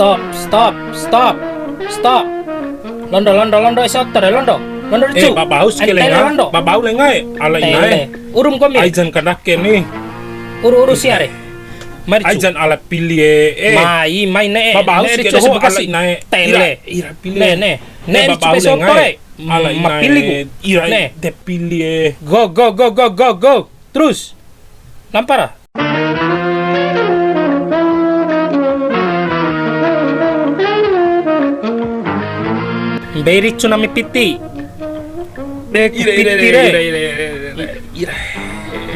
Stop. Londo isoter londo. Londo cu. Babau sekali lenga. Babau lenga. Ala inai. Urum komi. Aijan kanak kene. Uru siare. Mari cu. Aijan ala pilih Mai ne. Babau sekali ho ala inai. Tele. Ira pilih. Ne cu besotore. Ala inai. Pilih ku. Ira de pilih. Go. Terus. Lampara. Beri tsunami piti. Ira.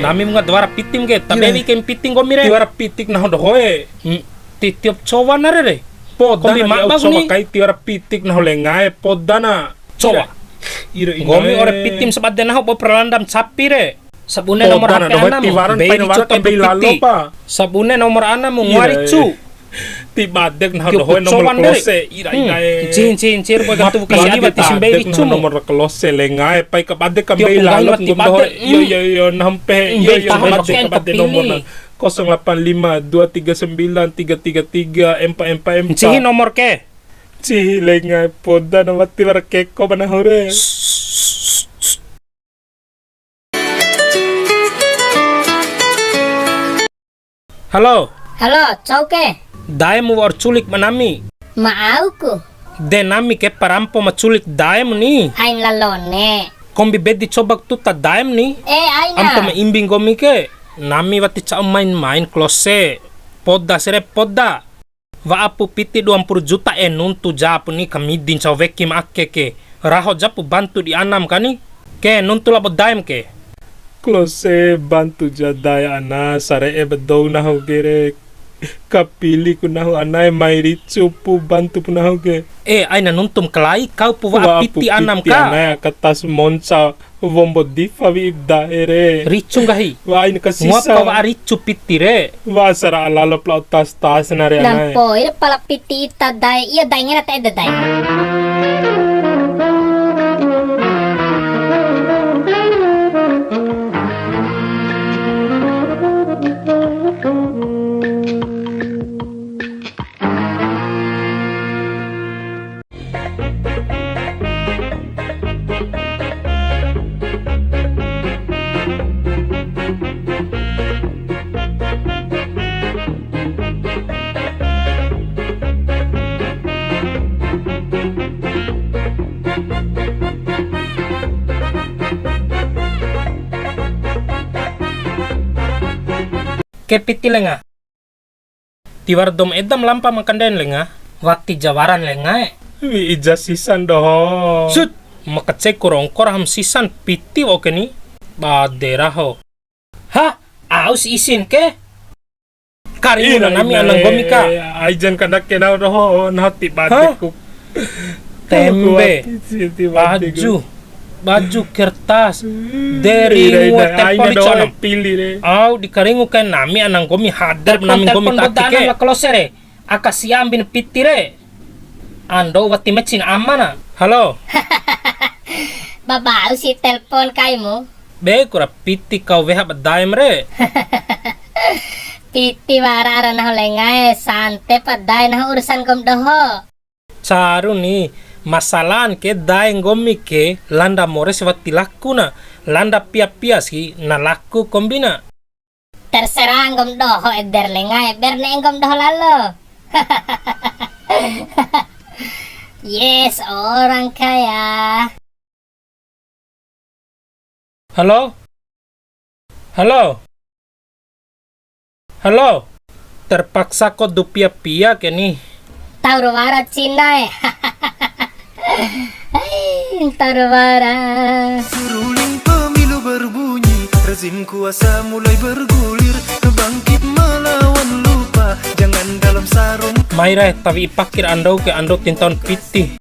Nami mga dwara pitim ke. Tabewi ke piting ko mire. Tiwara pitik na hodo hoe. Titiop cowa na re. Poda Komi na makbag coba ni. kai tiwara pitik na holenga poda na coba. Ira Gomi ore pitim sebab denah po perlandam sapi re. Sabune nomor Poda na HP dohe ana mo. tiwaran Beri painawaran cu tempe kembali lalo piti. pa. Sabune nomor ana mo Ira, ngwari cu. Tiba dek na Kyo hodo hoe nomor putsowan dere. klose. Ira inai. Cin boy kan tu kasi iba tisim beri cu mo. nomor klose lenga pai kapade Kyo kembali punggay lalo mati ngom bade. yo nampe yo tahan mati pakai kapade kepilih. nomor na 085 239 333 444 Cihi nomor ke. Cihi lenga poda na mati war keko bana hore. Halo. Chauke. Daemu war culik manami. Maauku. De nami ke parampo maculik daem ni. Ain lalone. Kombi bedi cobak tuta daem ni. Aina. Ampo ma imbing gomi ke. Nami wati ca main klose. Podda sere podda. Va apu piti 20 juta nuntu japu ni kamidin ca veki makke ke. Raho japu bantu di anam kani. Ke nuntu labo daem ke. Klose bantu jadaya ana sare bedou na ho gere kapili ku na ho anai mairi cupu bantu pu na ho ge Aina nuntum kelai kau pu va piti anam ka. anai katas monca vombo difa wi daere Ricung gahi. wa ini Ngapa kasisa va ricu piti re. wa sara alalo plau tas na re anai Lampo, ira pala piti ita dai. Iya dai ngera ta dai. Ke piti lenga. Tiwar dom edam lampa makanden lenga. Wakti jawaran lenga. wi ija sisan doho Sut makacek korongkor ham sisan piti oke ni. Badera ho. Ha, aus isin ke? Kari na nami anang gomi ka. aijan kanak kena doho na tiba ku Tembe. Baju kertas dari telepon diconam. pilih re Au dikaringu kan nami anang gomi hadap nami gomi tatike. La klosere. Akasia ambin pitire. Ando wati mecin amana. Halo. Babau si telepon kaimu. Be kura piti kau weha badaim re. Piti warara na holengae sante padai na urusan kom doho. Caru ni masalan ke daeng gomi ke landa mores wati laku na. Landa pia si na laku kombina. Terserah kom doho eder lengae berne kom doho lalo. Yes, orang kaya. Halo? Halo? Terpaksa kok dupia-pia ke nih. Taurwara Cina eh. Taurwara. Seruling pemilu berbunyi, rezim kuasa mulai bergulir, bangkit melawan lupa, jangan dalam sarung. Maire tapi ipakir ando ke ando tinton piti.